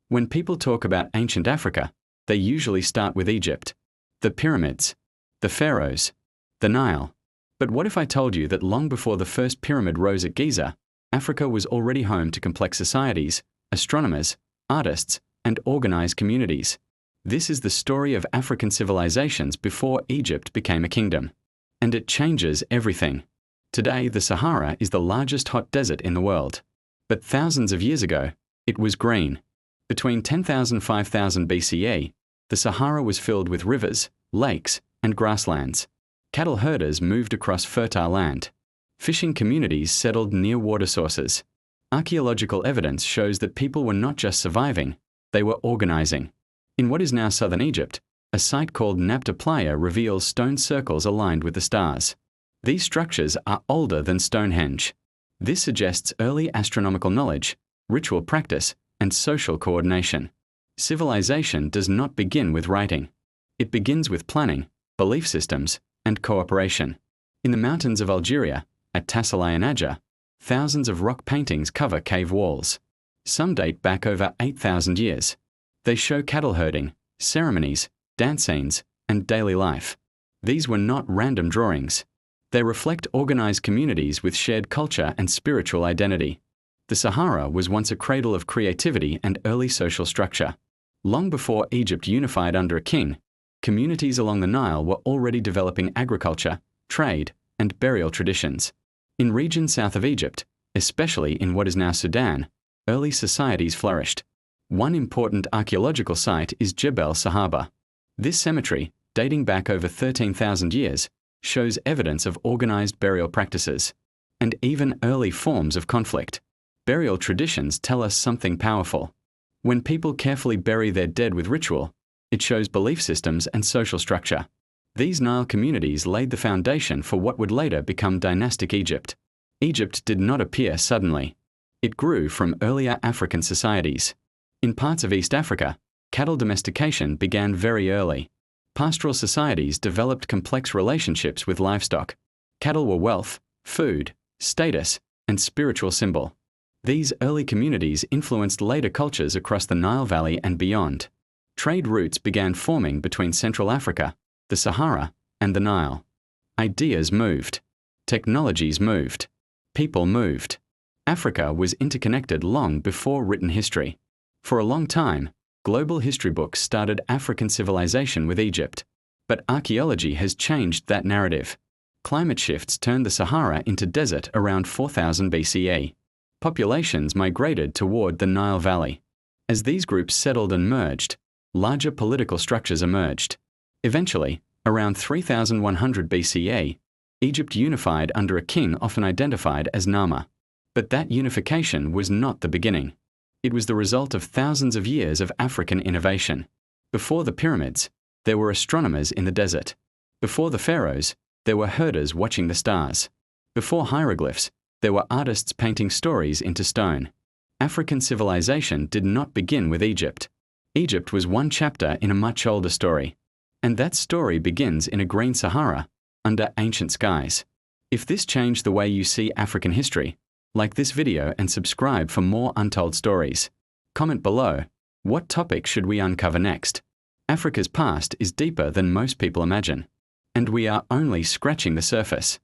When people talk about ancient Africa, they usually start with Egypt, the pyramids, the pharaohs, the Nile. But what if I told you that long before the first pyramid rose at Giza, Africa was already home to complex societies, astronomers, artists, and organized communities? This is the story of African civilizations before Egypt became a kingdom. And it changes everything. Today, the Sahara is the largest hot desert in the world. But thousands of years ago, it was green. Between 10,000 and 5,000 BCE, the Sahara was filled with rivers, lakes, and grasslands. Cattle herders moved across fertile land. Fishing communities settled near water sources. Archaeological evidence shows that people were not just surviving, they were organizing. In what is now southern Egypt, a site called Nabta Playa reveals stone circles aligned with the stars. These structures are older than Stonehenge. This suggests early astronomical knowledge, ritual practice, and social coordination. Civilization does not begin with writing. It begins with planning, belief systems, and cooperation. In the mountains of Algeria, at Tassili and Adja, thousands of rock paintings cover cave walls. Some date back over 8,000 years. They show cattle herding, ceremonies, dance scenes, and daily life. These were not random drawings. They reflect organized communities with shared culture and spiritual identity. The Sahara was once a cradle of creativity and early social structure. Long before Egypt unified under a king, communities along the Nile were already developing agriculture, trade, and burial traditions. In regions south of Egypt, especially in what is now Sudan, early societies flourished. One important archaeological site is Jebel Sahaba. This cemetery, dating back over 13,000 years, shows evidence of organized burial practices, and even early forms of conflict. Burial traditions tell us something powerful. When people carefully bury their dead with ritual, it shows belief systems and social structure. These Nile communities laid the foundation for what would later become dynastic Egypt. Egypt did not appear suddenly. It grew from earlier African societies. In parts of East Africa, cattle domestication began very early. Pastoral societies developed complex relationships with livestock. Cattle were wealth, food, status, and spiritual symbol. These early communities influenced later cultures across the Nile Valley and beyond. Trade routes began forming between Central Africa, the Sahara, and the Nile. Ideas moved. Technologies moved. People moved. Africa was interconnected long before written history. For a long time, global history books started African civilization with Egypt. But archaeology has changed that narrative. Climate shifts turned the Sahara into desert around 4000 BCE. Populations migrated toward the Nile Valley. As these groups settled and merged, larger political structures emerged. Eventually, around 3100 BCE, Egypt unified under a king often identified as Nama. But that unification was not the beginning. It was the result of thousands of years of African innovation. Before the pyramids, there were astronomers in the desert. Before the pharaohs, there were herders watching the stars. Before hieroglyphs, there were artists painting stories into stone. African civilization did not begin with Egypt. Egypt was one chapter in a much older story. And that story begins in a green Sahara, under ancient skies. If this changed the way you see African history, like this video and subscribe for more untold stories. Comment below, what topic should we uncover next? Africa's past is deeper than most people imagine. And we are only scratching the surface.